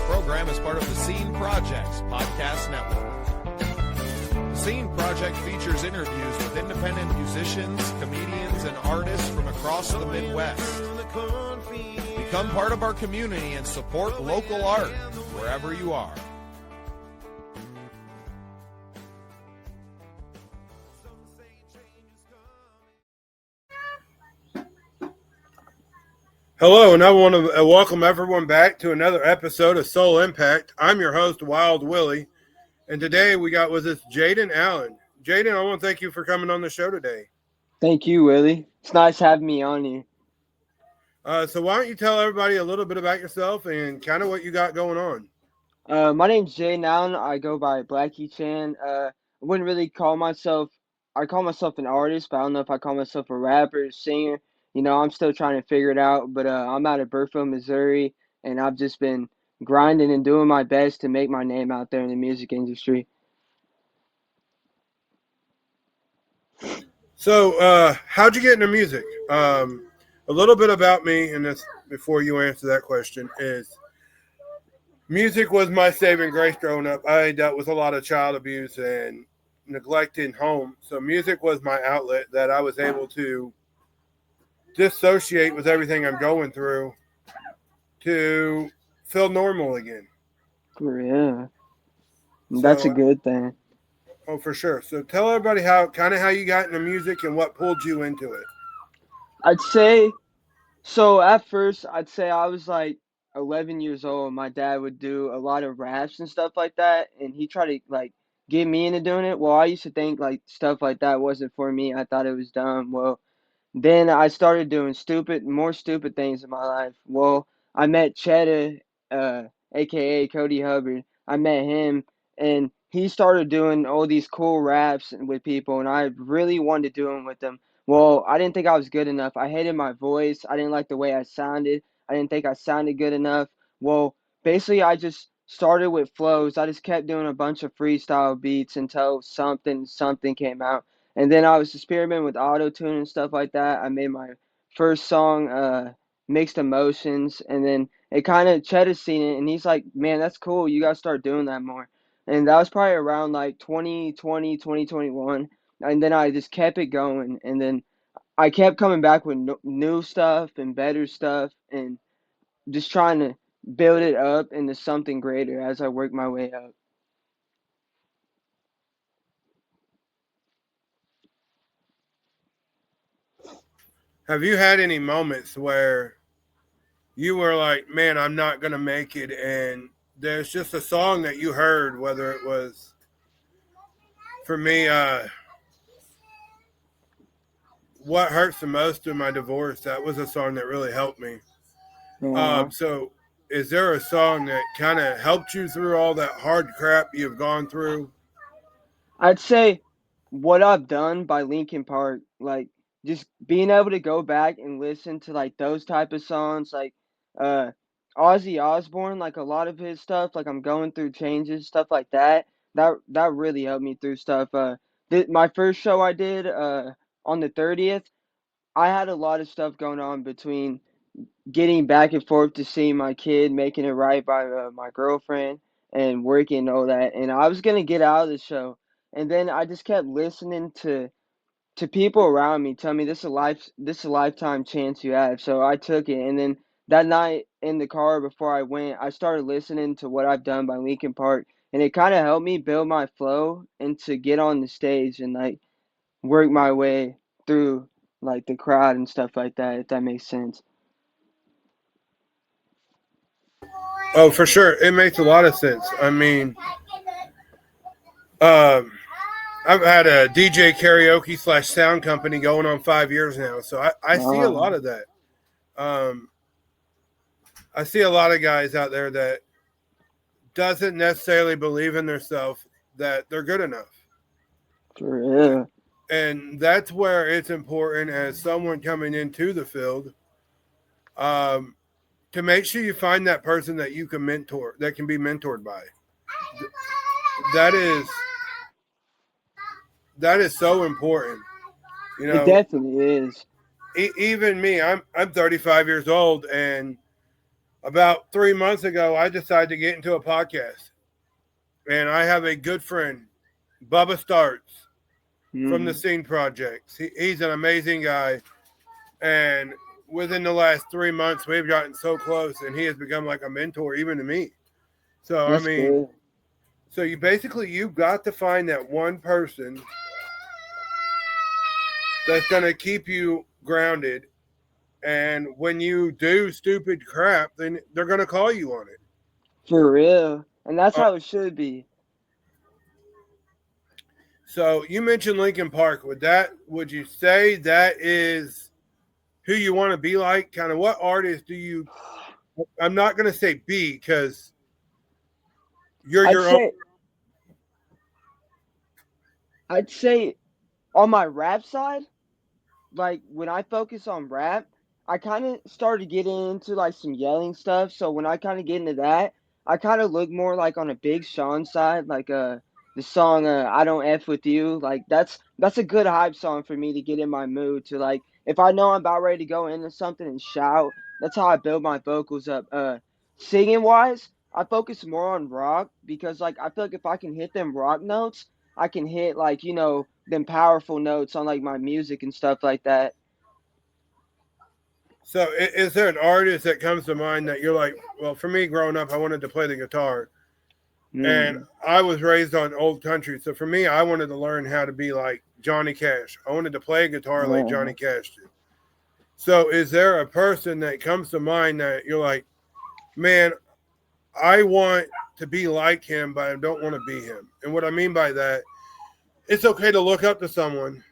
program is part of the Scene Project's podcast network. The Scene Project features interviews with independent musicians, comedians, and artists from across the Midwest. Become part of our community and support local art wherever you are. Hello, and I want to welcome everyone back to another episode of Soul Impact. I'm your host, Wild Willie, and today we got with us Jayden Allen. Jayden, I want to thank you for coming on the show today. Thank you, Willie. It's nice having me on here. So why don't you tell everybody a little bit about yourself and kind of what you got going on? My name's Jayden Allen. I go by Blackie Chan. I wouldn't really call myself, I call myself an artist, but I don't know if I call myself a rapper, singer. You know, I'm still trying to figure it out, but I'm out of Burford, Missouri, and I've just been grinding and doing my best to make my name out there in the music industry. So how'd you get into music? A little bit about me, and this before you answer that question, is music was my saving grace growing up. I dealt with a lot of child abuse and neglect in home, so music was my outlet that I was able to dissociate with everything I'm going through to feel normal again. Yeah, that's a good thing. Oh, for sure. So tell everybody how you got into music and what pulled you into it. I'd say, so at first, I'd say I was like 11 years old. My dad would do a lot of raps and stuff like that, and he tried to like get me into doing it. Well, I used to think like stuff like that wasn't for me. I thought it was dumb. Well, then I started doing more stupid things in my life. Well, I met Cheddar, aka Cody Hubbard. I met him, and he started doing all these cool raps with people, and I really wanted to do them with them. Well, I didn't think I was good enough. I hated my voice. I didn't like the way I sounded. I didn't think I sounded good enough. Well, basically, I just started with flows. I just kept doing a bunch of freestyle beats until something came out. And then I was experimenting with auto tune and stuff like that. I made my first song, Mixed Emotions, and then it kind of Cheddar's seen it, and he's like, "Man, that's cool. You gotta start doing that more." And that was probably around like 2020, 2021. And then I just kept it going, and then I kept coming back with new stuff and better stuff, and just trying to build it up into something greater as I work my way up. Have you had any moments where you were like, man, I'm not going to make it, and there's just a song that you heard, whether it was, for me, What Hurts the Most in My Divorce, that was a song that really helped me. So is there a song that kind of helped you through all that hard crap you've gone through? I'd say What I've Done by Linkin Park, like just being able to go back and listen to like those type of songs, like uh Ozzy Osbourne, like a lot of his stuff, like I'm going through changes, stuff like that. That really helped me through stuff. My first show I did on the 30th, I had a lot of stuff going on between getting back and forth to see my kid, making it right by my girlfriend, and working and all that. And I was gonna get out of the show, and then I just kept listening to people around me tell me this is a lifetime chance you have. So I took it, and then that night in the car before I went, I started listening to What I've Done by Linkin Park, and it kind of helped me build my flow and to get on the stage and like work my way through like the crowd and stuff like that. If that makes sense. Oh, for sure. It makes a lot of sense. I mean, I've had a DJ karaoke / sound company going on 5 years now. So I see a lot of that. I see a lot of guys out there that doesn't necessarily believe in themselves that they're good enough. Yeah. And that's where it's important as someone coming into the field to make sure you find that person that you can mentor, that can be mentored by. That is so important. You know, It definitely is. Even me, I'm 35 years old, and About 3 months ago, I decided to get into a podcast. And I have a good friend, Bubba Starts, from the Mm, Scene Projects. He's an amazing guy. And within the last 3 months, we've gotten so close, and he has become like a mentor even to me. So, I that's mean, good. so you've got to find that one person that's going to keep you grounded. And when you do stupid crap, then they're going to call you on it. For real. And that's Uh, how it should be. so you mentioned Lincoln Park. Would you say that is who you want to be like? Kind of what artist do you? I'm not going to say be because you're I'd your own. say I'd say on my rap side, like when I focus on rap, I kind of started getting into like some yelling stuff. So when I kind of get into that, I kind of look more like on a Big Sean side, like the song "I Don't F with You." Like that's a good hype song for me to get in my mood to like if I know I'm about ready to go into something and shout. That's how I build my vocals up. Singing wise, I focus more on rock because like I feel like if I can hit them rock notes, I can hit like them powerful notes on like my music and stuff like that. So is there an artist that comes to mind that you're like? Well, for me, growing up, I wanted to play the guitar, and Mm. I was raised on old country. So for me, I wanted to learn how to be like Johnny Cash. I wanted to play a guitar like Johnny Oh. Cash did. So is there a person that comes to mind that you're like, man, I want to be like him, but I don't want to be him? And what I mean by that, it's okay to look up to someone,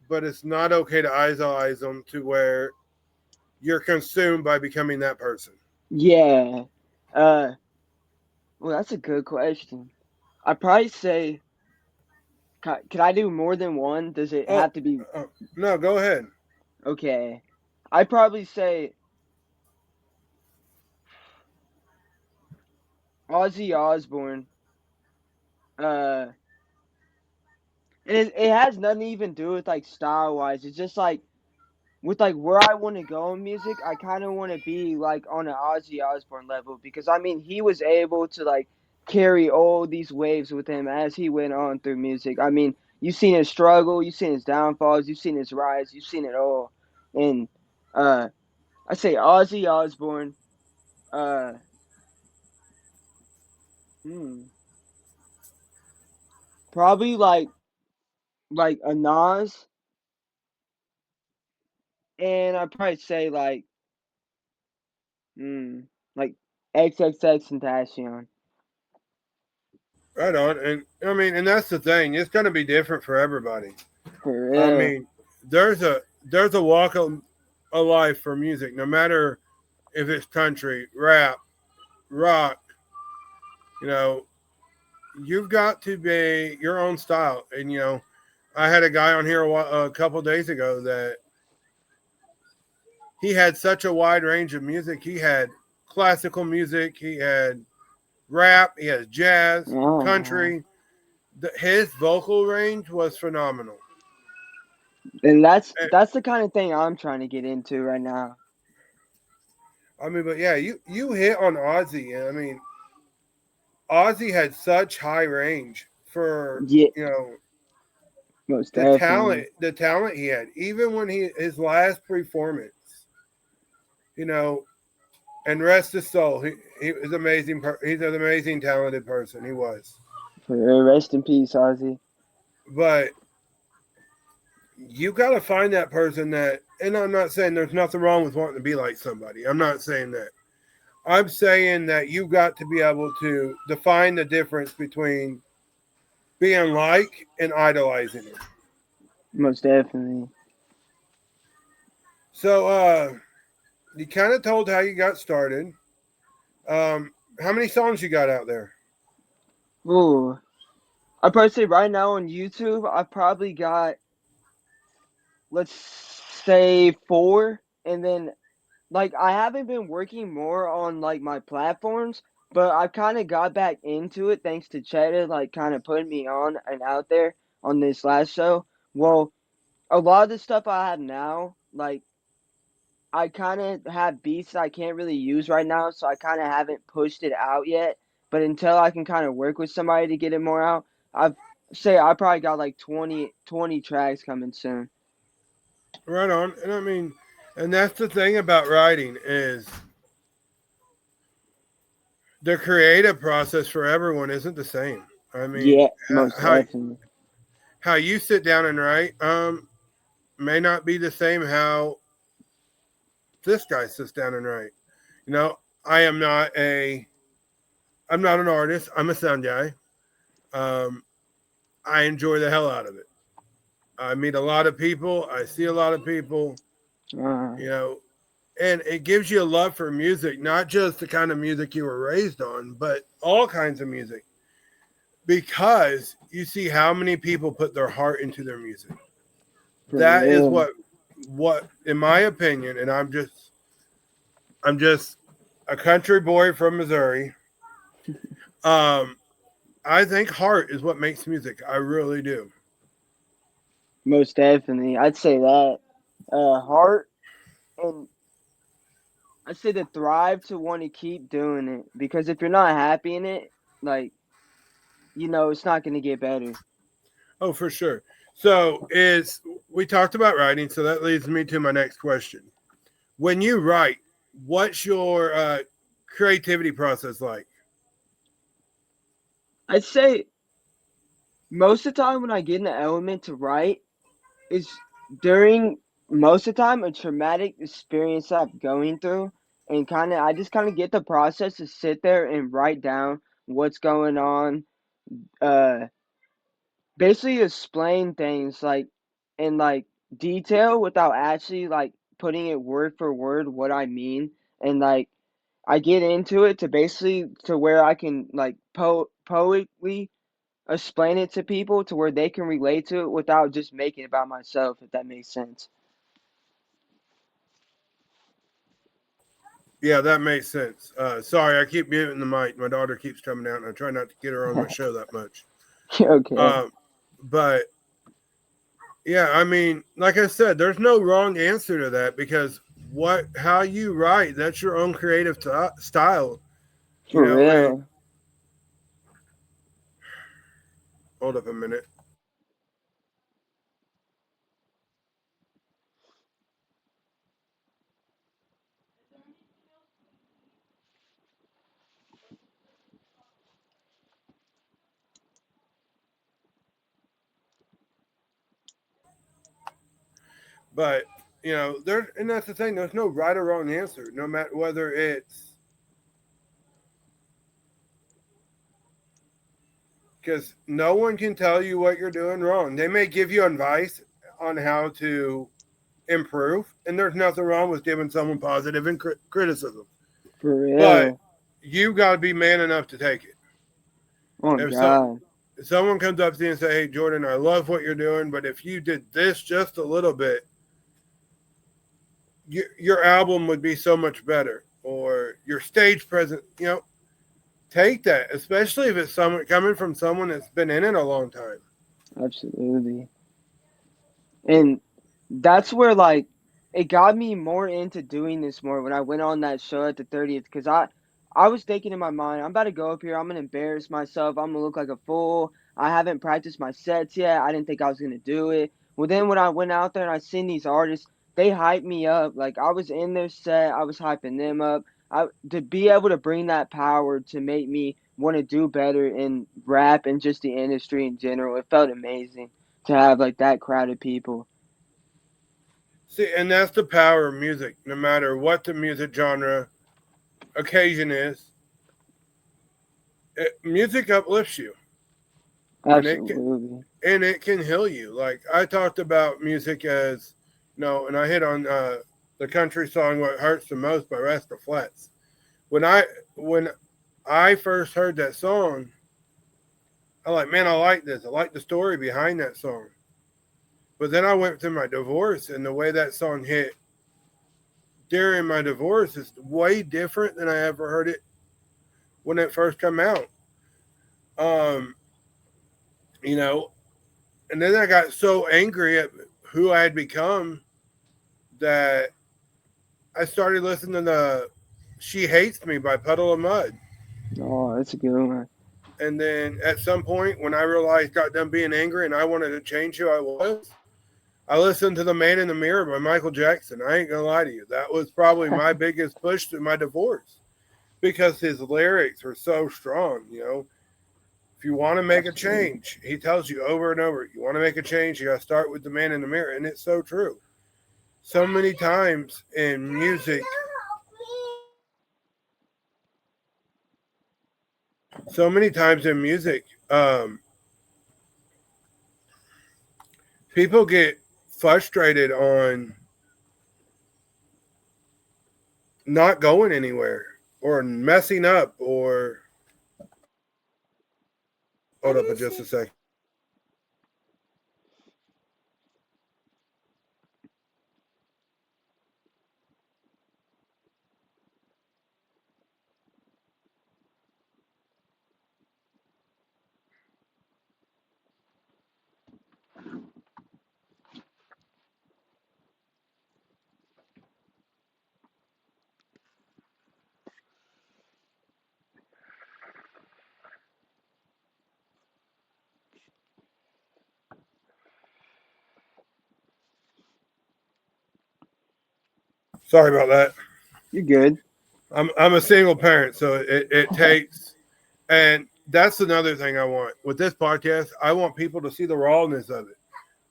but it's not okay to idolize them to where you're consumed by becoming that person. Yeah. Uh, well, that's a good question. I'd probably say, could I do more than one? Does it Oh, have to be no, go ahead. okay? I'd probably say Ozzy Osbourne. Uh, and it has nothing to even do with like style wise. It's just like with like where I want to go in music, I kind of want to be like on an Ozzy Osbourne level because I mean he was able to like carry all these waves with him as he went on through music. I mean, you've seen his struggle, you've seen his downfalls, you've seen his rise, you've seen it all. And uh I say Ozzy Osbourne, uh hmm, probably like a Nas, and I'd probably say hmm, like XXX Tentacion. Right on. And I mean, and that's the thing. It's going to be different for everybody. For I real. mean, there's a walk of life for music, no matter if it's country, rap, rock. You know, you've got to be your own style. And I had a guy on here a couple days ago that he had such a wide range of music. He had classical music, he had rap, he has jazz, Oh. country. His vocal range was phenomenal. And that's And, that's the kind of thing I'm trying to get into right now. I mean, but yeah, you hit on Ozzy. And I mean, Ozzy had such high range for Yeah, you know most the definitely. talent he had. Even when his last performance, you know, and rest his soul, he was amazing. He's an amazing, talented person. He was, For rest in peace, Ozzy. but you got to find that person that. And I'm not saying there's nothing wrong with wanting to be like somebody. I'm not saying that. I'm saying that you got to be able to define the difference between being like and idolizing it. Most definitely. So, you kind of told how you got started. How many songs you got out there? Ooh. I'd probably say right now on YouTube, I probably got, let's say, four. And then, like, I haven't been working more on, like, my platforms, but I kind of got back into it thanks to Cheddar, like, kind of putting me on and out there on this last show. Well, a lot of the stuff I have now, like, I kind of have beats that I can't really use right now, so I kind of haven't pushed it out yet. But until I can kind of work with somebody to get it more out, I've say I probably got like 20 tracks coming soon. Right on. And I mean, and that's the thing about writing is the creative process for everyone isn't the same. I mean, Yeah, most how definitely. you sit down and write may not be the same how this guy sits down and write. You know, I am not a I'm not an artist. I'm a sound guy. Um, I enjoy the hell out of it. I meet a lot of people. I see a lot of people. Uh, You know, and it gives you a love for music, not just the kind of music you were raised on, but all kinds of music, because you see how many people put their heart into their music. for That is real. what in my opinion, and I'm just a country boy from Missouri. Um, I think heart is what makes music. I really do. Most definitely. I'd say that. Heart and I'd say the thrive to want to keep doing it because if you're not happy in it, like it's not gonna get better. Oh, for sure. So is we talked about writing, so that leads me to my next question. When you write, what's your creativity process like? I'd say most of the time when I get in the element to write is during most of the time a traumatic experience that I'm going through and I just kind of get the process to sit there and write down what's going on. Uh Basically explain things like in like detail without actually like putting it word for word what I mean and like I get into it to basically to where I can like poetry explain it to people to where they can relate to it without just making it about myself, if that makes sense. Yeah, that makes sense. Sorry, I keep muting the mic. My daughter keeps coming out, and I try not to get her on my show that much. Okay. Um, but yeah, I mean, like I said, there's no wrong answer to that because how you write, that's your own creative style. You For know, real. hold up a minute. But and that's the thing. There's no right or wrong answer, no matter whether it's because no one can tell you what you're doing wrong. They may give you advice on how to improve, and there's nothing wrong with giving someone positive and criticism. For But real. you got to be man enough to take it. Oh If, so, God. if someone comes up to you and say, "Hey, Jordan, I love what you're doing, but if you did this just a little bit, your album would be so much better, or your stage presence." Take that, especially if it's someone coming from someone that's been in it a long time. Absolutely. And that's where like it got me more into doing this more when I went on that show at the 30th because I was thinking in my mind, I'm about to go up here, I'm gonna embarrass myself, I'm gonna look like a fool. I haven't practiced my sets yet. I didn't think I was gonna do it. Well then when I went out there and I seen these artists, they hyped me up. Like I was in their set, I was hyping them up. To be able to bring that power to make me want to do better in rap and just the industry in general, it felt amazing to have like that crowd of people. See, and that's the power of music. No matter what the music genre occasion is, music uplifts you, and Absolutely. it can heal you. Like I talked about music as, and I hit on the country song "What Hurts the Most" by Rascal Flatts. When I first heard that song, I like, man, I like this. I like the story behind that song. But then I went through my divorce, and the way that song hit during my divorce is way different than I ever heard it when it first came out. Um, you know, and then I got so angry at who I had become that I started listening to She Hates Me by Puddle of Mud. Oh, that's a good one. And then at some point, when I realized, got done being angry and I wanted to change who I was, I listened to The Man in the Mirror by Michael Jackson. I ain't going to lie to you. That was probably my biggest push through my divorce because his lyrics are so strong. You know, if you want to make a Absolutely. change, he tells you over and over, you want to make a change, you got to start with The Man in the Mirror. And it's so true. So many times in music, so many times in music, people get frustrated on not going anywhere or messing up or hold up for just a second. Sorry about that. You're good. I'm a single parent, so it takes, and that's another thing I want with this podcast. I want people to see the rawness of it.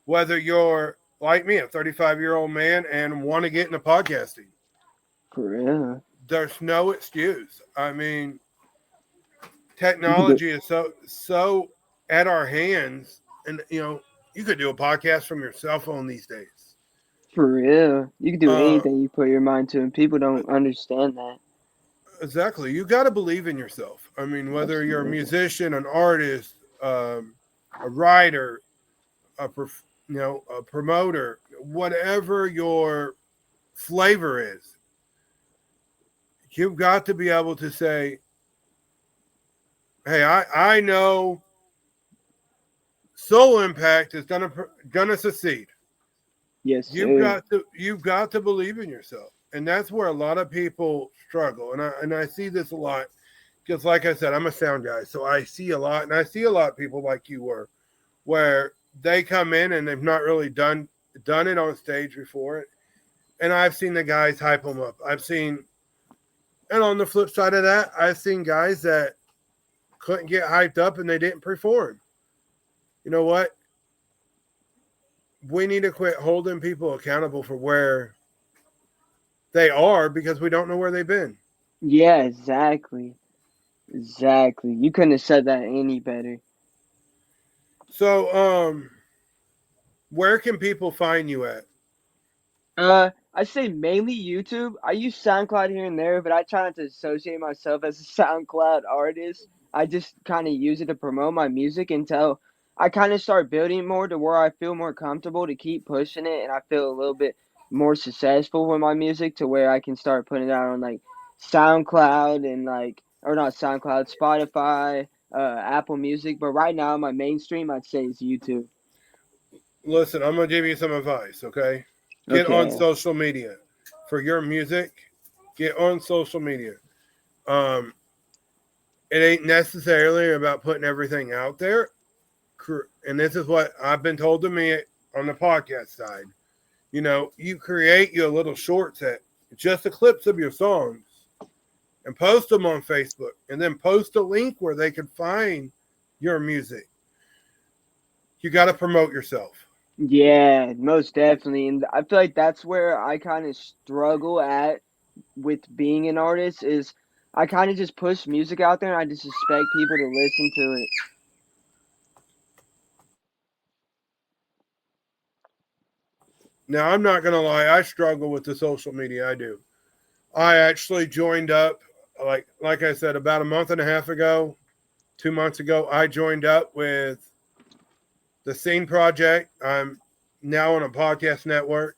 Whether you're like me, a 35-year-old man, and want to get into podcasting, For real. there's no excuse. I mean, You could do technology is so at our hands, and you know, you could do a podcast from your cell phone these days. for real. You could do Uh, anything you put your mind to, and people don't understand that. exactly. You got to believe in yourself. I mean, whether you're a Absolutely. musician, an artist, a writer, a promoter, whatever your flavor is, you've got to be able to say, "Hey, I know Soul Impact is gonna succeed." Yes, sir. You've got to believe in yourself, and that's where a lot of people struggle. And I see this a lot because, like I said, I'm a sound guy, so I see a lot, and I see a lot of people like you were, where they come in and they've not really done it on stage before, and I've seen the guys hype them up. And on the flip side of that, I've seen guys that couldn't get hyped up and they didn't perform. You know what? We need to quit holding people accountable for where they are because we don't know where they've been. Yeah, exactly. Exactly. You couldn't have said that any better. So, where can people find you at? I say mainly YouTube. I use SoundCloud here and there, but I try not to associate myself as a SoundCloud artist. I just kind of use it to promote my music until I kind of start building more to where I feel more comfortable to keep pushing it, and I feel a little bit more successful with my music to where I can start putting it out on like SoundCloud and like or not SoundCloud, Spotify, Apple Music. But right now, my mainstream I'd say is YouTube. Listen, I'm gonna give you some advice. Okay, get on Okay. social media for your music. Get on social media. Um, it ain't necessarily about putting everything out there. And this is what I've been told to me on the podcast side. You know, you create you a little short set, just the clips of your songs, and post them on Facebook, and then post a link where they can find your music. You got to promote yourself. Yeah, most definitely. And I feel like that's where I kind of struggle at with being an artist is I kind of just push music out there and I just expect people to listen to it. Now, I'm not going to lie, I struggle with the social media. I do. I actually joined up, like I said, about a month and a half ago, 2 months ago. I joined up with the Scene Project. I'm now on a podcast network,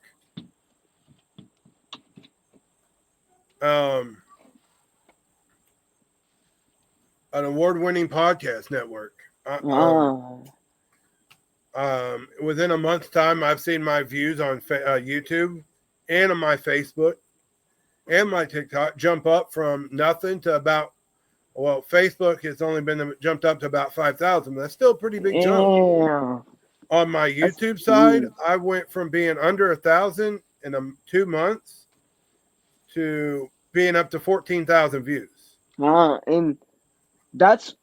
um, an award-winning podcast network. Ah, Within a month's time, I've seen my views on YouTube and on my Facebook. and my TikTok jump up from nothing to about, well, Facebook has only been jumped up to about 5,000. That's still a pretty big jump. Damn. On my That's YouTube side, huge. I went from being under 1,000 in 2 months to being up to 14,000 views. And that's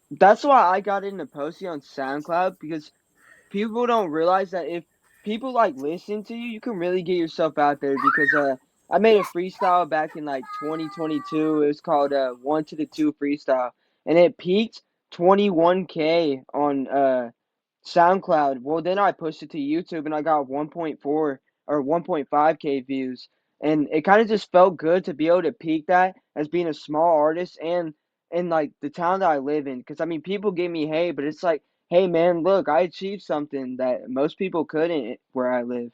why I got into posting on SoundCloud, because people don't realize that if people like listen to you, you can really get yourself out there. Because I made a freestyle back in like 2022. It was called 1 to the 2 freestyle, and it peaked 21K on SoundCloud. Well, then I pushed it to YouTube and I got 1.4 or 1.5K views. And it kind of just felt good to be able to peak that as being a small artist and in like the town that I live in. Because I mean, people give me hate, but it's like, hey man, look, I achieved something that most people couldn't where I live.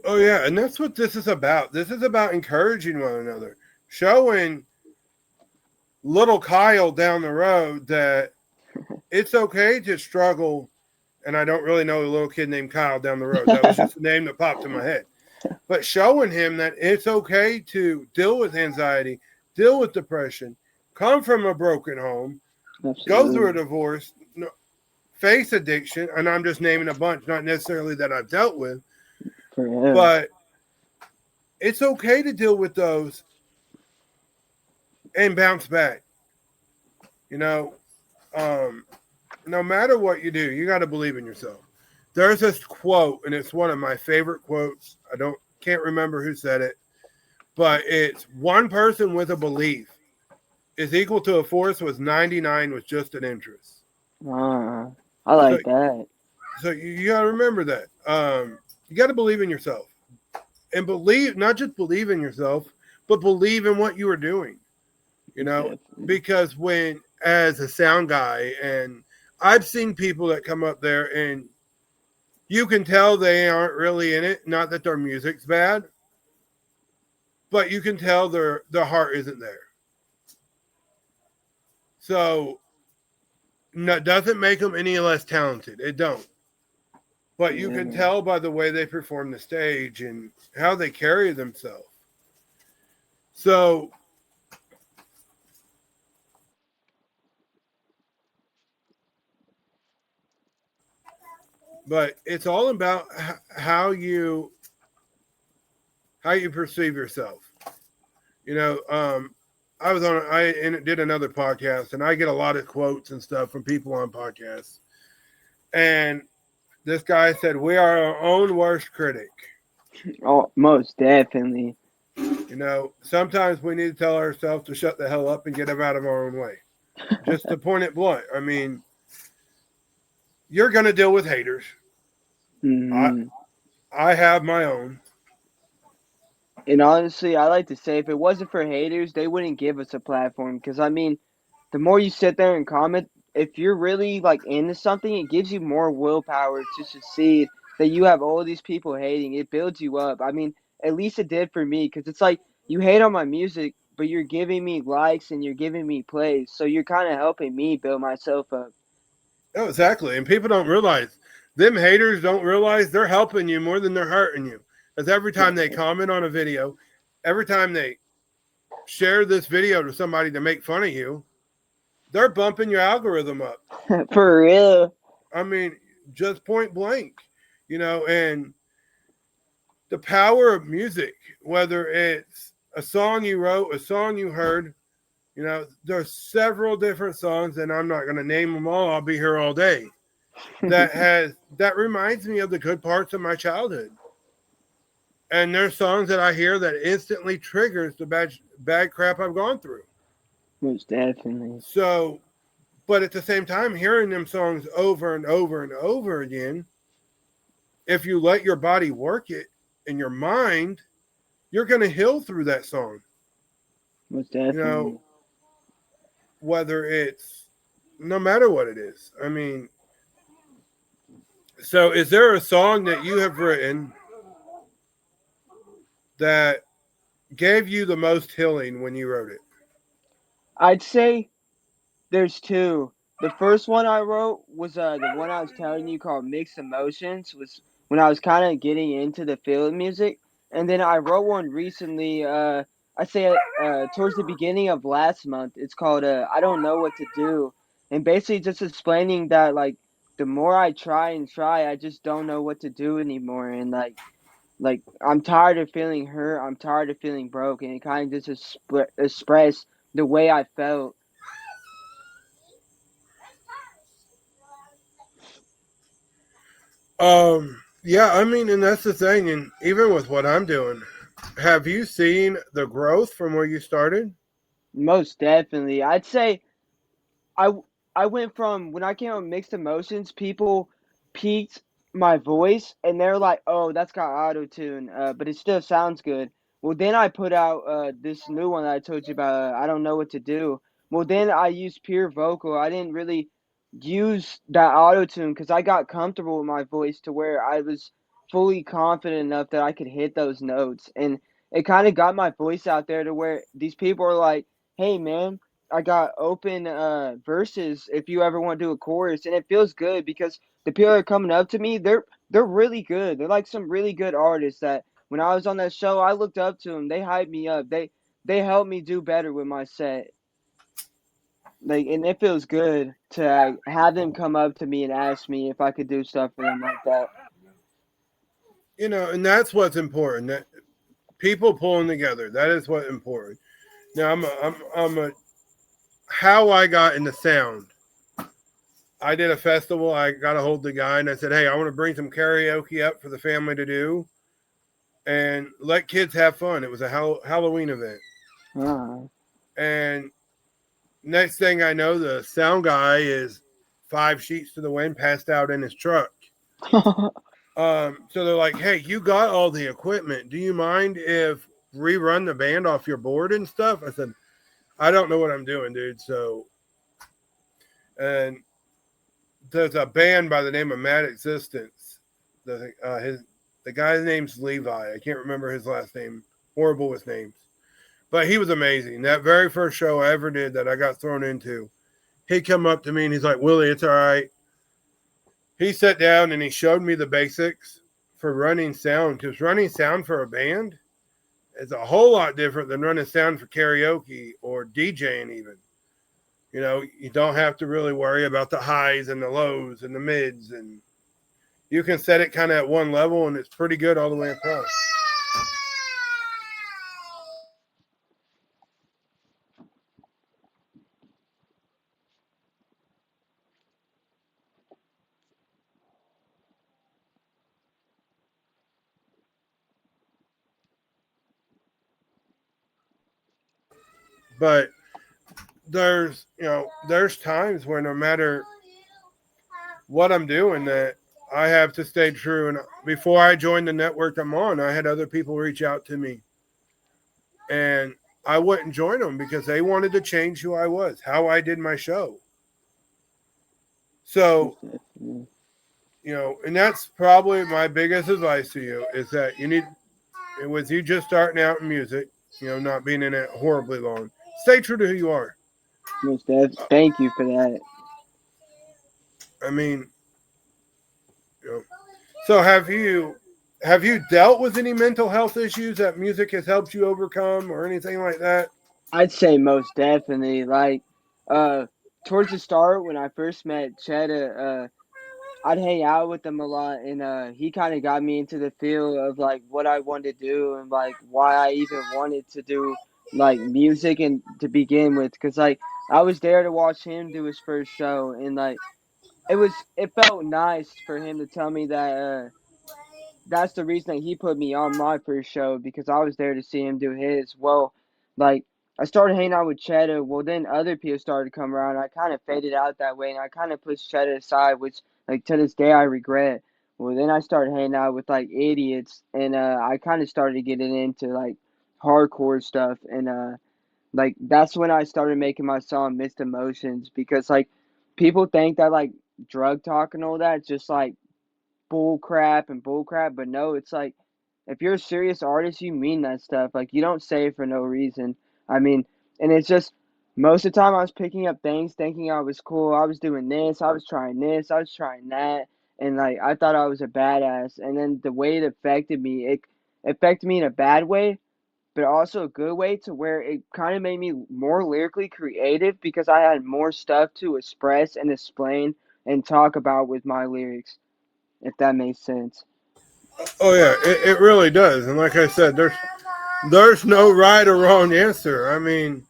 Oh, yeah. And that's what this is about. This is about encouraging one another, showing little Kyle down the road that it's okay to struggle. And I don't really know a little kid named Kyle down the road. That was just a name that popped in my head. But showing him that it's okay to deal with anxiety, deal with depression, come from a broken home, go through a Absolutely. divorce, face addiction, and I'm just naming a bunch, not necessarily that I've dealt with, For him. but it's okay to deal with those and bounce back. You know, um, no matter what you do, you got to believe in yourself. There's this quote, and it's one of my favorite quotes. Can't remember who said it, but it's one person with a belief is equal to a force with 99 with just an interest. Uh, I So, like that. so you got to remember that. You got to believe in yourself, and believe, not just believe in yourself, but believe in what you are doing. You know, Definitely. because when, as a sound guy, and I've seen people that come up there and you can tell they aren't really in it. Not that their music's bad, but you can tell their heart isn't there. So no, doesn't make them any less talented. It don't. But you can Yeah. tell by the way they perform the stage and how they carry themselves. So, but it's all about how you perceive yourself. You know, I did another podcast, and I get a lot of quotes and stuff from people on podcasts. And this guy said, "We are our own worst critic." Oh, most definitely. You know, sometimes we need to tell ourselves to shut the hell up and get out of our own way. Just to point it blunt. I mean, you're going to deal with haters. I Hmm. I have my own. And honestly, I like to say if it wasn't for haters, they wouldn't give us a platform. Because I mean, the more you sit there and comment, if you're really like into something, it gives you more willpower to succeed. That you have all these people hating, it builds you up. I mean, at least it did for me. Because it's like you hate on my music, but you're giving me likes and you're giving me plays, so you're kind of helping me build myself up. Oh, exactly. And people don't realize, them haters don't realize they're helping you more than they're hurting you. Because every time they comment on a video, every time they share this video to somebody to make fun of you, they're bumping your algorithm up. For real. I mean, just point blank, and the power of music, whether it's a song you wrote, a song you heard, there's several different songs, and I'm not going to name them all. I'll be here all day. That reminds me of the good parts of my childhood. And there's songs that I hear that instantly triggers the bad crap I've gone through. Most definitely. So, but at the same time, hearing them songs over and over and over again, if you let your body work it and your mind, you're going to heal through that song. Most You know, definitely. whether it's, no matter what it is. I mean, so is there a song that you have written that gave you the most healing when you wrote it? I'd say there's two. The first one I wrote was the one I was telling you called Mixed Emotions, was when I was kind of getting into the field of music. And then I wrote one recently. I say towards the beginning of last month. It's called "I Don't Know What to Do," and basically just explaining that like the more I try and try, I just don't know what to do anymore, and like I'm tired of feeling hurt. I'm tired of feeling broke, and it kind of just express the way I felt. Yeah, I mean, and that's the thing. And even with what I'm doing, have you seen the growth from where you started? Most definitely, I'd say I I went from when I came on mixed emotions, people peaked my voice and they're like, "Oh, that's got auto tune, but it still sounds good." Well, then I put out this new one that I told you about. I don't know what to do. Well, then I used pure vocal. I didn't really use that auto tune because I got comfortable with my voice to where I was fully confident enough that I could hit those notes, and it kind of got my voice out there to where these people are like, "Hey, man." I got open verses if you ever want to do a chorus, and it feels good because the people that are coming up to me, they're really good. They're like some really good artists that when I was on that show, I looked up to them. They hyped me up. They helped me do better with my set. Like, and it feels good to have them come up to me and ask me if I could do stuff for them like that. You know, and that's what's important. That people pulling together. That is what's important. Now, I'm a how I got into sound. I did a festival. I got a hold of the guy and I said, "Hey, I want to bring some karaoke up for the family to do and let kids have fun." It was a Halloween event, Uh, and next thing I know, the sound guy is 5 sheets to the wind, passed out in his truck. So they're like, "Hey, you got all the equipment. Do you mind if we run the band off your board and stuff?" I said, "I don't know what I'm doing, dude." So, and there's a band by the name of Mad Existence. The guy's name's Levi. I can't remember his last name. Horrible with names, but he was amazing. That very first show I ever did that I got thrown into, he come up to me and he's like, "Willie, it's all right." He sat down and he showed me the basics for running sound, because running sound for a band is a whole lot different than running sound for karaoke or DJing even. You know, you don't have to really worry about the highs and the lows and the mids, and you can set it kind of at one level and it's pretty good all the way across. But there's times where no matter what I'm doing that I have to stay true. And before I joined the network I'm on, I had other people reach out to me and I wouldn't join them because they wanted to change who I was, how I did my show. So, most definitely. and that's probably my biggest advice to you is that you need, with you just starting out in music, not being in it horribly long, stay true to who you are. Thank you for that. I mean, you know, so have you dealt with any mental health issues that music has helped you overcome or anything like that? I'd say most definitely. Like, uh, towards the start when I first met Cheddar, I'd hang out with him a lot, and he kind of got me into the field of like what I wanted to do and like why I even wanted to do like music and to begin with, cause like I was there to watch him do his first show, and like it felt nice for him to tell me that that's the reason that he put me on my first show because I was there to see him do his. Well, like I started hanging out with Cheddar. Well, then other people started to come around. I kind of faded out that way, and I kind of pushed Cheddar aside, which like to this day I regret. Well, then I started hanging out with like idiots, and I kind of started getting into like hardcore stuff, and like that's when I started making my song "Missed Emotions" because like people think that like drug talk and all that just like bull crap, but no, it's like if you're a serious artist, you mean that stuff. Like you don't say it for no reason. I mean, and it's just most of the time I was picking up things thinking I was cool. I was doing this, I was trying that, and like I thought I was a badass. And then the way it affected me, affected me in a bad way, but also a good way to where it kind of made me more lyrically creative because I had more stuff to express and explain and talk about with my lyrics, if that makes sense. Oh yeah, it really does. And like I said, there's no right or wrong answer. I mean,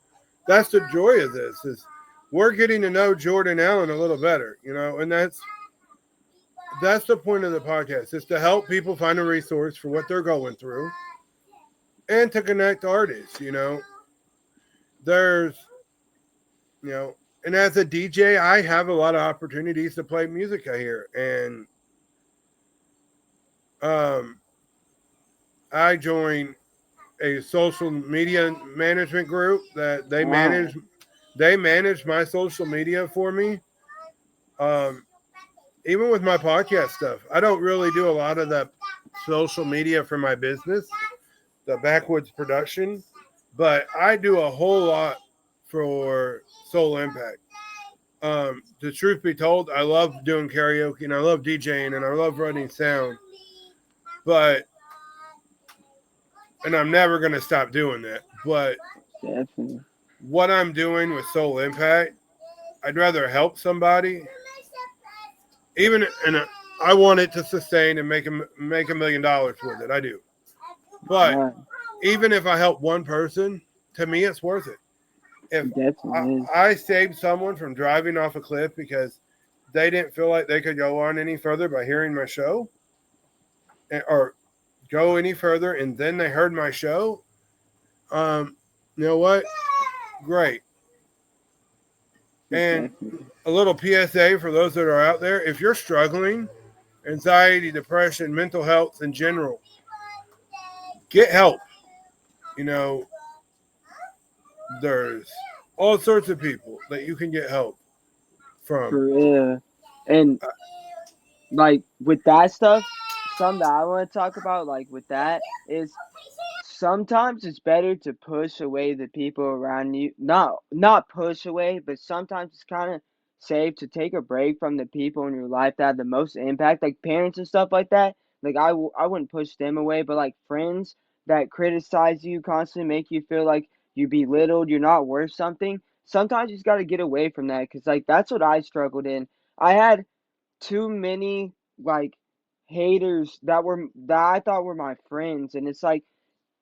that's the joy of this is we're getting to know Jordan Allen a little better, and that's the point of the podcast is to help people find a resource for what they're going through and to connect artists. There's you know and as a DJ I have a lot of opportunities to play music I hear, and um I joined a social media management group that Oh, they manage my social media for me. um Even with my podcast stuff, I don't really do a lot of the social media for my business, the backwoods production, but I do a whole lot for Soul Impact. The truth be told, I love doing karaoke and I love DJing and I love running sound, but and I'm never gonna stop doing that. But definitely. what I'm doing with Soul Impact, I'd rather help somebody, even and I want it to sustain and make $1 million with it. I do, but Right. even if I help one person, to me it's worth it. If It definitely is. I saved someone from driving off a cliff because they didn't feel like they could go on any further by hearing my show, or go any further, and then they heard my show, um, you know what? Great. And Definitely. a little PSA for those that are out there: if you're struggling, anxiety, depression, mental health in general, get help. You know, there's all sorts of people that you can get help from. For real. And like with that stuff, something that I want to talk about, like with that, is sometimes it's better to push away the people around you. Not push away, but sometimes it's kind of safe to take a break from the people in your life that have the most impact, like parents and stuff like that. Like I wouldn't push them away, but like friends that criticize you constantly, make you feel like you belittled, you're not worth something. Sometimes you just got to get away from that because like that's what I struggled in. I had too many like haters that I thought were my friends, and it's like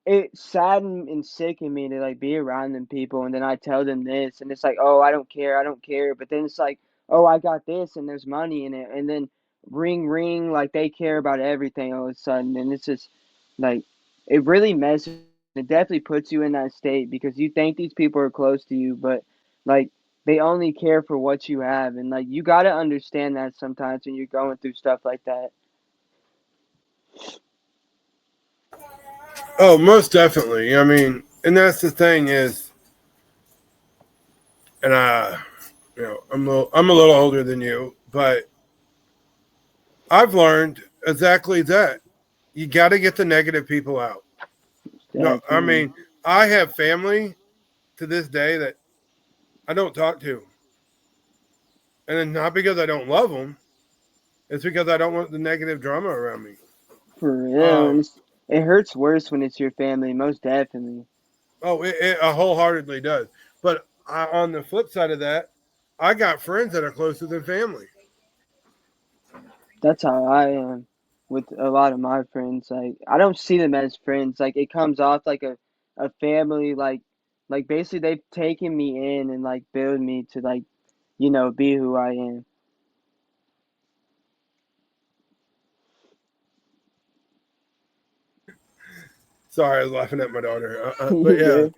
it saddened and sickened me to like be around them people, and then I tell them this and it's like, oh, I don't care, but then it's like, oh, I got this and there's money in it, and then ring ring, like they care about everything all of a sudden, and it's just like it really messes, it definitely puts you in that state because you think these people are close to you, but like they only care for what you have, and like you got to understand that sometimes when you're going through stuff like that. Oh, most definitely. I mean, and that's the thing is, and I'm a little older than you, but I've learned exactly that. You got to get the negative people out. No, I Definitely. mean, I have family to this day that I don't talk to, and it's not because I don't love them. It's because I don't want the negative drama around me. For real, and Um, it hurts worse when it's your family, most definitely. it wholeheartedly does. But on the flip side of that, I got friends that are closer than family. That's how I am with a lot of my friends. Like I don't see them as friends. Like it comes off like a family. Like basically they've taken me in and like build me to like be who I am. Sorry, I was laughing at my daughter. But You yeah, good?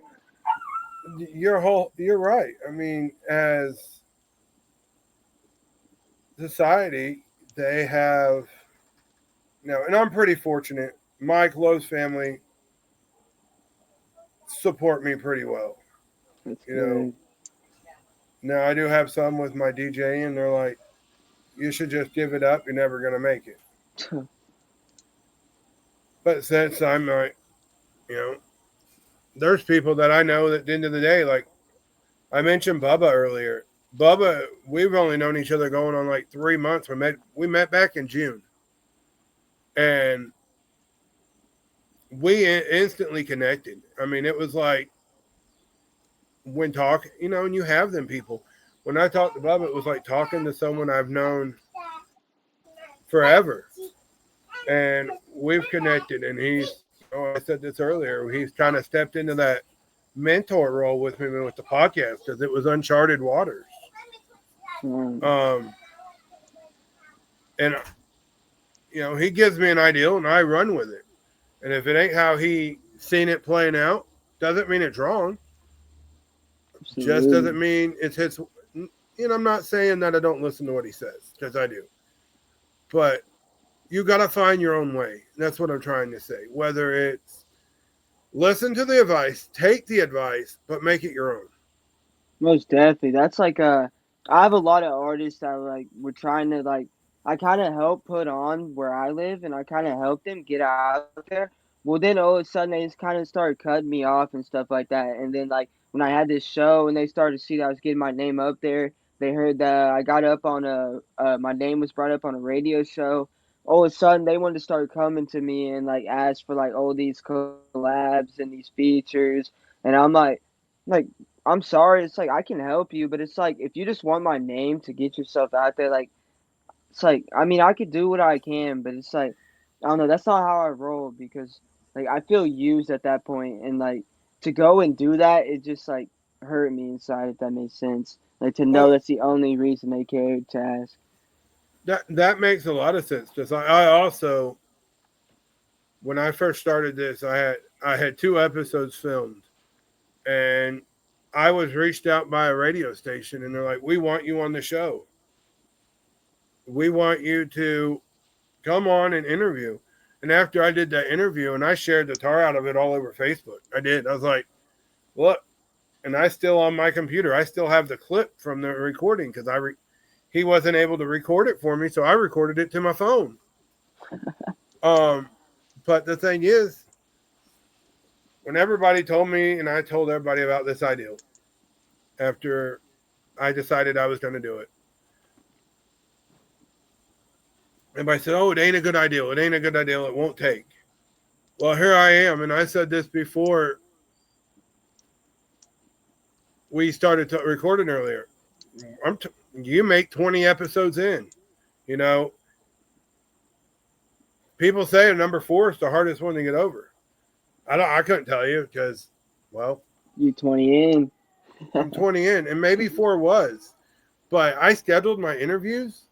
you're right. I mean, as society, they have and I'm pretty fortunate. My close family support me pretty well. That's You know, good. now I do have some with my DJ, and they're like, "You should just give it up. You're never gonna make it." But since I'm like, you know, there's people that I know that at the end of the day, like I mentioned Bubba earlier. Bubba, we've only known each other going on like 3 months. We met back in June, and we instantly connected. I mean, it was like when talking, and you have them people. When I talked to Bubba, it was like talking to someone I've known forever, and we've connected. And he's, I said this earlier, he's kind of stepped into that mentor role with me with the podcast because it was uncharted waters. Mm. And he gives me an ideal and I run with it. And if it ain't how he seen it playing out, doesn't mean it's wrong. Just Absolutely. doesn't mean it's his. I'm not saying that I don't listen to what he says because I do, but you got to find your own way. That's what I'm trying to say. Whether it's listen to the advice, take the advice, but make it your own. Most definitely. That's like I have a lot of artists that like we're trying to like I kind of help put on where I live and I kind of help them get out there. Well, then all of a sudden they just kind of started cutting me off and stuff like that. And then like when I had this show and they started to see that I was getting my name up there, they heard that I got up on my name was brought up on a radio show. All of a sudden they wanted to start coming to me and like ask for like all these collabs and these features, and I'm like I'm sorry. It's like I can help you, but it's like if you just want my name to get yourself out there, like it's like I mean I could do what I can, but it's like I don't know. That's not how I roll because like I feel used at that point, and like to go and do that, it just like hurt me inside. If that makes sense, like to know Well, that's the only reason they cared to ask. that makes a lot of sense because I also, when I first started this, I had 2 episodes filmed, and I was reached out by a radio station, and they're like, "We want you on the show. We want you to come on and interview." And after I did that interview, and I shared the tar out of it all over Facebook, I did. I was like, "Look," and I still on my computer. I still have the clip from the recording because he wasn't able to record it for me, so I recorded it to my phone. Um, but the thing is, when everybody told me, and I told everybody about this idea after I decided I was going to do it, everybody said, "Oh, it ain't a good idea. It ain't a good idea. It won't take." Well, here I am, and I said this before we started recording earlier. You make 20 episodes in, you know. People say number 4 is the hardest one to get over. I couldn't tell you because, well, You 20 in. I'm 20 in, and maybe 4 was, but I scheduled my interviews,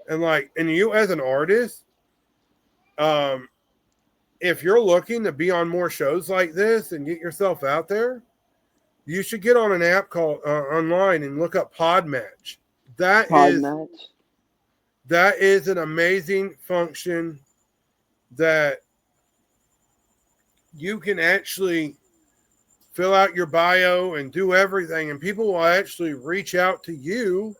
and you as an artist, um, if you're looking to be on more shows like this and get yourself out there, you should get on an app called online and look up Podmatch. That is Podmatch. that is an amazing function that you can actually fill out your bio and do everything, and people will actually reach out to you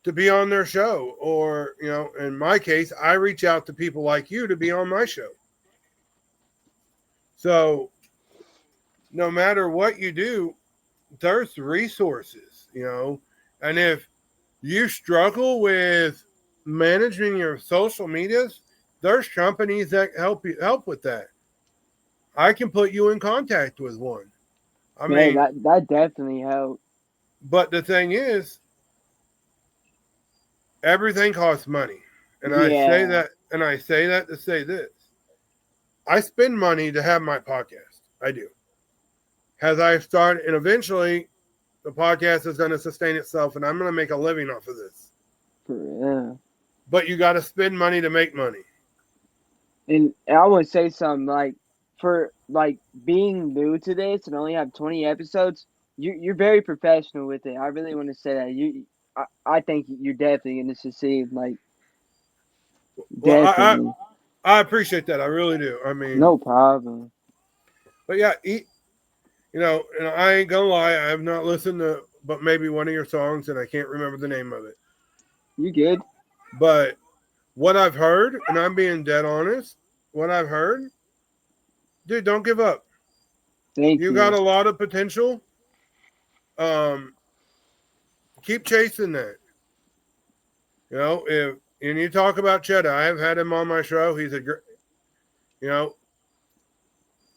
to be on their show. Or, in my case, I reach out to people like you to be on my show. So no matter what you do, there's resources. And if you struggle with managing your social medias, there's companies that help with that. I can put you in contact with one. I Man, mean, that definitely helped. but the thing is, everything costs money. And I say Yeah, that to say this. I spend money to have my podcast. I do. As I start, and eventually the podcast is going to sustain itself and I'm going to make a living off of this. for real. But you got to spend money to make money. And I want to say something like for like being new to this and only have 20 episodes, you're very professional with it. I really want to say that I think you're definitely going to succeed. Like Well, definitely, I appreciate that. I really do. I mean, no problem. but yeah, and I ain't gonna lie, I have not listened to but maybe one of your songs, and I can't remember the name of it. You good? But what I've heard, and I'm being dead honest, what I've heard, dude, don't give up. Thank You got you. a lot of potential. Um, keep chasing that. If and you talk about Cheddar, I have had him on my show. He's you know,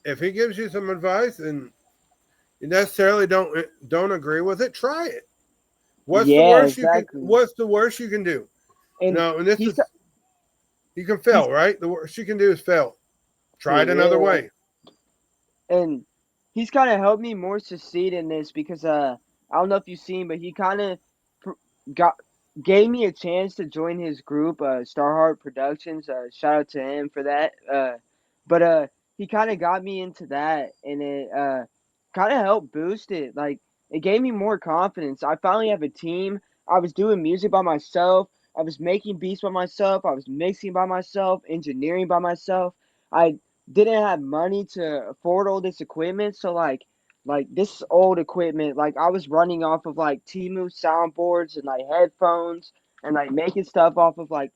if he gives you some advice and you necessarily don't agree with it, try it. Yeah, exactly. What's the worst you can do? And And this he's is you can he's fail, right? The worst you can do is fail. Try it another yeah. way. And he's kind of helped me more succeed in this because I don't know if you've seen, but he kind of got gave me a chance to join his group, Starheart Productions. Shout out to him for that. But he kind of got me into that, and it kind of helped boost it. Like it gave me more confidence. I finally have a team. I was doing music by myself. I was making beats by myself. I was mixing by myself, engineering by myself. I didn't have money to afford all this equipment, so like this old equipment, like I was running off of like Timu soundboards and like headphones and like making stuff off of like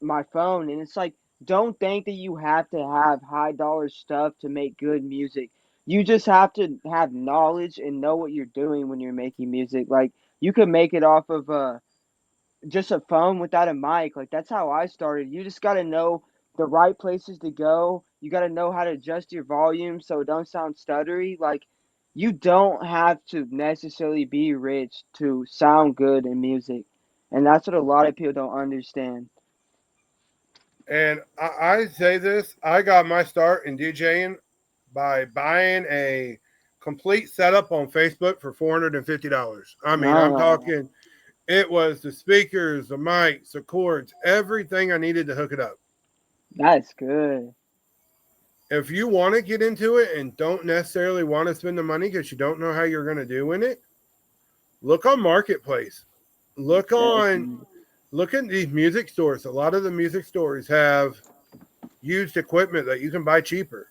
my phone, and it's like don't think that you have to have high dollar stuff to make good music. You just have to have knowledge and know what you're doing when you're making music. Like you can make it off of just a phone without a mic. Like that's how I started. You just got to know the right places to go. You got to know how to adjust your volume so it don't sound stuttery. Like you don't have to necessarily be rich to sound good in music. And that's what a lot of people don't understand. And I say this, I got my start in DJing by buying a complete setup on Facebook for $450. I mean, I'm Oh, talking it was the speakers, the mics, the cords, everything I needed to hook it up. that's good. If you want to get into it and don't necessarily want to spend the money because you don't know how you're going to do in it, look on Marketplace. Look on Definitely. look at these music stores. A lot of the music stores have used equipment that you can buy cheaper.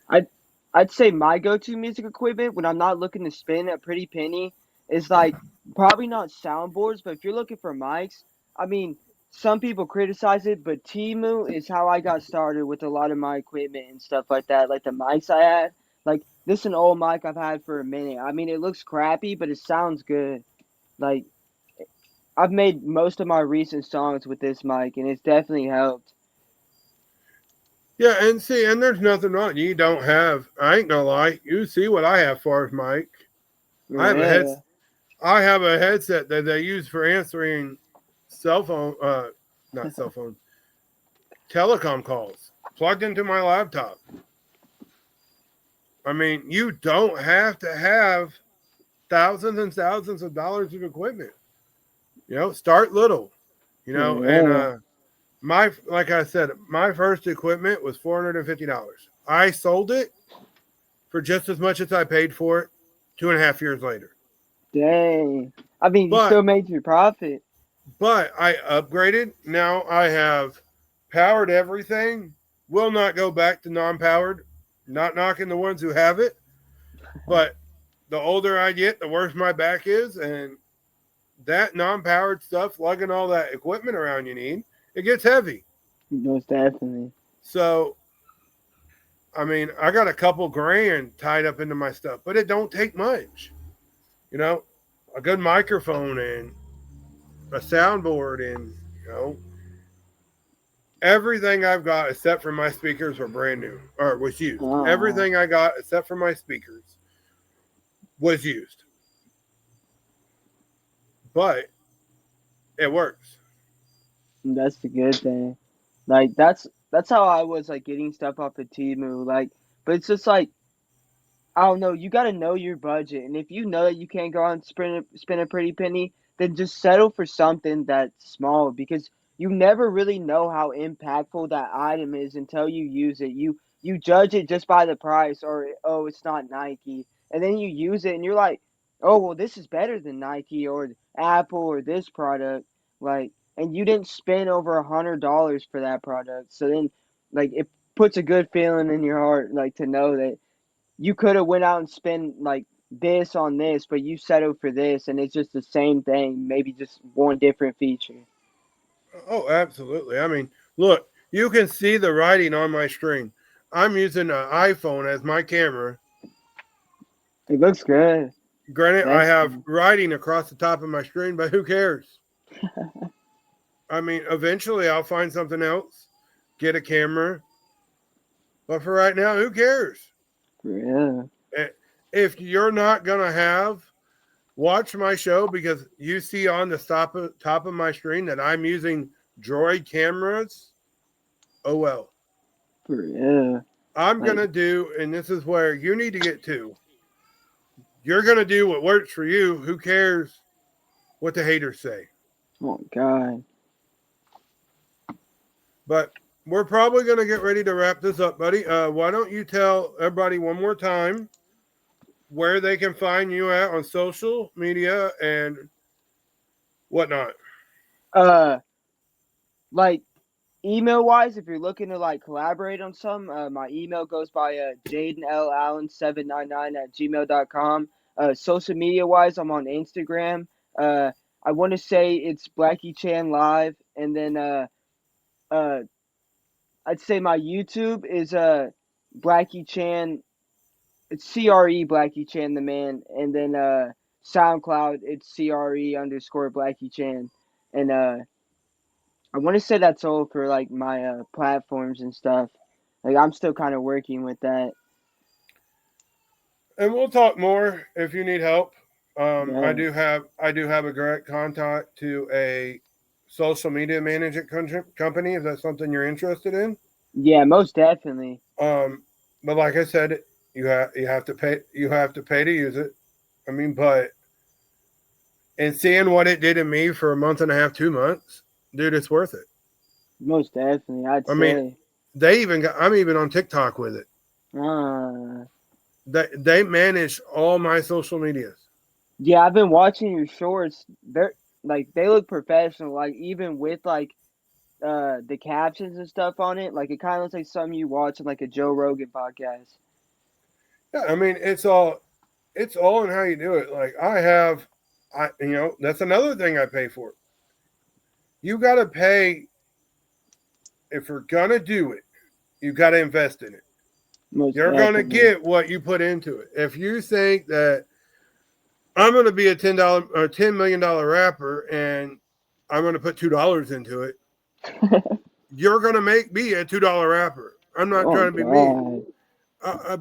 I'd I'd say my go-to music equipment when I'm not looking to spend a pretty penny is like probably not soundboards, but if you're looking for mics, I mean, some people criticize it, but Timu is how I got started with a lot of my equipment and stuff like that, like the mics I had. Like this is an old mic I've had for a minute. I mean, it looks crappy, but it sounds good. Like I've made most of my recent songs with this mic, and it's definitely helped. Yeah, and see, and there's nothing wrong. You don't have. I ain't gonna lie. You see what I have for as mic. I have a head. Yeah. I have a headset that they use for answering cell phone. Not cell phone. Telecom calls plugged into my laptop. I mean, you don't have to have thousands and thousands of dollars of equipment. Start little. And Yeah. my like I said, my first equipment was $450. I sold it for just as much as I paid for it 2.5 years later. Dang. I mean, you But still made your profit. but I upgraded. Now I have powered everything. Will not go back to non-powered. Not knocking the ones who have it, but the older I get, the worse my back is, and that non-powered stuff, lugging all that equipment around you need, it gets heavy. Most definitely. So I mean, I got a couple grand tied up into my stuff, but it don't take much. You know, a good microphone and a soundboard and everything I've got except for my speakers were brand new or was used. Oh, Everything I got except for my speakers was used, but it works. that's the good thing. Like that's how I was like getting stuff off of Temu. Like, but it's just like I don't know. You got to know your budget, and if you know that you can't go out and spend a pretty penny, then just settle for something that's small because you never really know how impactful that item is until you use it. You judge it just by the price, or oh, it's not Nike, and then you use it, and you're like, oh, well, this is better than Nike or Apple or this product, like, and you didn't spend over $100 for that product, so then like it puts a good feeling in your heart, like to know that you could have went out and spent like this on this, but you settled for this, and it's just the same thing, maybe just one different feature. Oh, absolutely. I mean, look, you can see the writing on my screen. I'm using an iPhone as my camera. It looks good. Granted, I have Definitely. writing across the top of my screen, but who cares? I mean, eventually I'll find something else, get a camera. But for right now, who cares? Yeah. If you're not gonna watch my show, because you see on the top of my screen that I'm using Droid cameras. Oh well. Yeah. I'm Like, gonna do, and this is where you need to get to. You're gonna do what works for you. Who cares what the haters say? oh God. But we're probably gonna get ready to wrap this up, buddy. Why don't you tell everybody one more time where they can find you at on social media and whatnot? Uh, like email wise, if you're looking to like collaborate on some, my email goes by Jayden L Allen 799 at gmail.com. Social media wise, I'm on Instagram. I want to say it's Blackie Chan Live, and then uh, I'd say my YouTube is Blackie Chan. It's CRE Blackie Chan the man, and then SoundCloud it's CRE underscore Blackie Chan, and I want to say that's all for like my platforms and stuff. Like I'm still kind of working with that. And we'll talk more if you need help. I Yeah, do have a direct contact to a social media management company if that's something you're interested in. yeah, most definitely, Um, but like I said, you have to pay to use it. I mean, but and seeing what it did to me for a month and a half, 2 months, dude, it's worth it. most definitely. I'd I mean, say. I'm even on TikTok with it. Uh, They manage all my social medias. yeah, I've been watching your shorts. They're like they look professional. Like even with like the captions and stuff on it, like it kind of looks like something you watch on like a Joe Rogan podcast. Yeah, I mean, it's all in how you do it. Like that's another thing I pay for. You got to pay if you're gonna do it. You got to invest in it. Most You're gonna definitely. get what you put into it. If you think that I'm gonna be a $10 or $10 million rapper and I'm gonna put $2 into it, you're gonna make me a $2 rapper. I'm not Oh trying to be mean, God.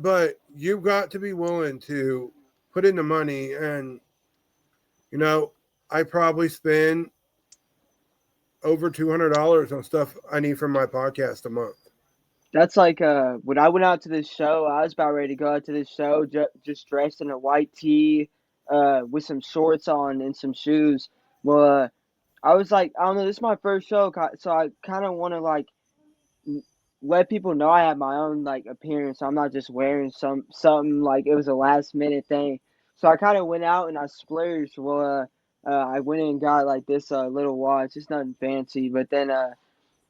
but you've got to be willing to put in the money. And you know, I probably spend over $200 on stuff I need from my podcast a month. That's like when I went out to this show, I was about ready to go out to this show just dressed in a white tee, with some shorts on and some shoes. Well, I was like, I don't know, this is my first show, so I kind of want to like let people know I have my own like appearance. I'm not just wearing something like it was a last minute thing. So I kind of went out and I splurged. Well, I went in and got like this little watch. It's nothing fancy, but then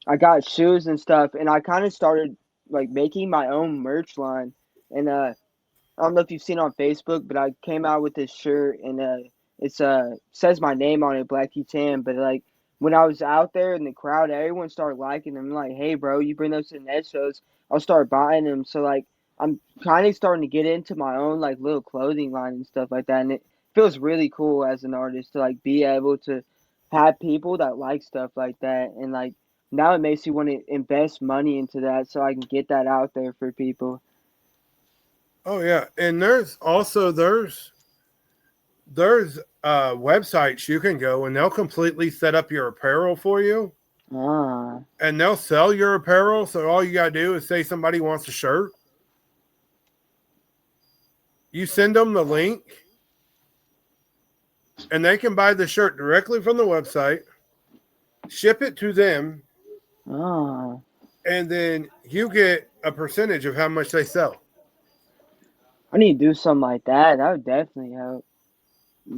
I got shoes and stuff, and I kind of started like making my own merch line. And I don't know if you've seen on Facebook, but I came out with this shirt, and it's says my name on it, Blackie Tan. But like when I was out there in the crowd, everyone started liking them. Like, hey, bro, you bring those to the net shows, I'll start buying them. So like I'm kind of starting to get into my own like little clothing line and stuff like that, and it feels really cool as an artist to like be able to have people that like stuff like that, and like now it makes me want to invest money into that so I can get that out there for people. Oh yeah, and there's websites you can go and they'll completely set up your apparel for you, Ah, and they'll sell your apparel. So all you gotta do is say somebody wants a shirt. You send them the link, and they can buy the shirt directly from the website, ship it to them, ah. and then you get a percentage of how much they sell. I need to do something like that. That would definitely help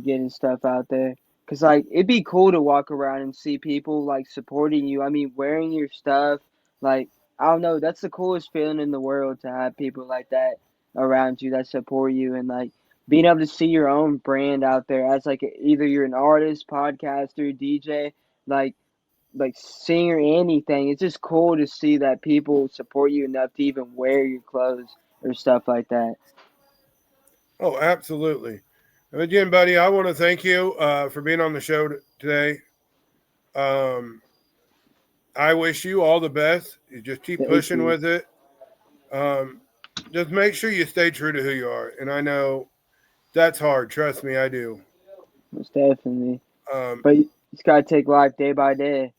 getting stuff out there. Cause like it'd be cool to walk around and see people like supporting you. I mean, wearing your stuff. Like I don't know, that's the coolest feeling in the world to have people like that around you that support you and like being able to see your own brand out there as like either you're an artist, podcaster, DJ, like like singer, anything. It's just cool to see that people support you enough to even wear your clothes or stuff like that. Oh, absolutely. And again, buddy, I want to thank you for being on the show today. Um, I wish you all the best. You just keep Thank pushing you. with it. Um, just make sure you stay true to who you are. And I know that's hard. Trust me, I do. Most definitely. Um, But you just gotta take life day by day.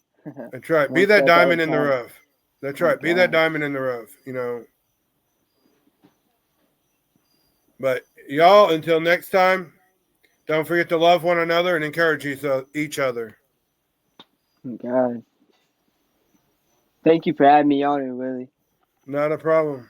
that's right. Be One that step at a diamond in the time. rough. That's Oh right. Be that God. diamond in the rough. But y'all, until next time, don't forget to love one another and encourage each other. Oh God. Thank you for having me on here, Willie. Not a problem.